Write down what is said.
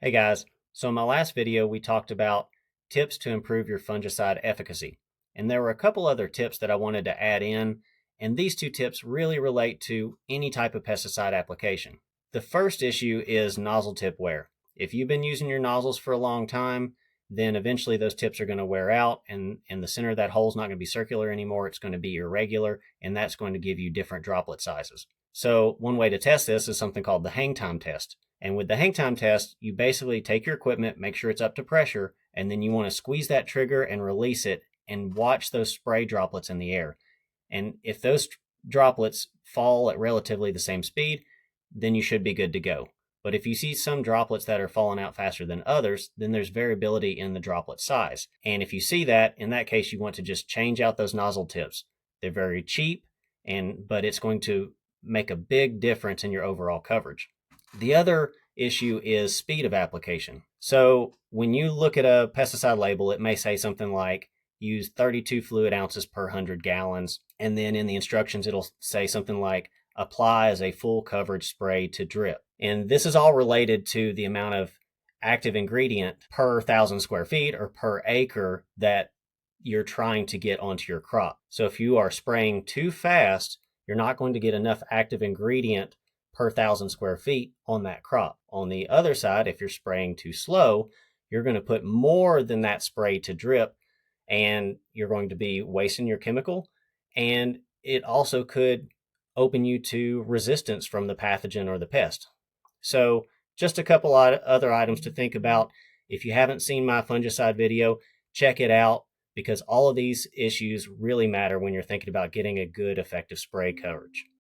Hey guys, so in my last video we talked about tips to improve your fungicide efficacy. And there were a couple other tips that I wanted to add in, and these two tips really relate to any type of pesticide application. The first issue is nozzle tip wear. If you've been using your nozzles for a long time, then eventually those tips are going to wear out and the center of that hole is not going to be circular anymore. It's going to be irregular, and that's going to give you different droplet sizes. So one way to test this is something called the hang time test. And with the hang time test, you basically take your equipment, make sure it's up to pressure, and then you want to squeeze that trigger and release it and watch those spray droplets in the air. And if those droplets fall at relatively the same speed, then you should be good to go. But if you see some droplets that are falling out faster than others, then there's variability in the droplet size. And if you see that, in that case, you want to just change out those nozzle tips. They're very cheap, but it's going to make a big difference in your overall coverage. The other issue is speed of application. So when you look at a pesticide label, it may say something like use 32 fluid ounces per 100 gallons. And then in the instructions, it'll say something like apply as a full coverage spray to drip. And this is all related to the amount of active ingredient per 1,000 square feet or per acre that you're trying to get onto your crop. So if you are spraying too fast, you're not going to get enough active ingredient per 1,000 square feet on that crop. On the other side, if you're spraying too slow, you're going to put more than that spray to drip, and you're going to be wasting your chemical. And it also could open you to resistance from the pathogen or the pest. So just a couple other items to think about. If you haven't seen my fungicide video, check it out, because all of these issues really matter when you're thinking about getting a good effective spray coverage.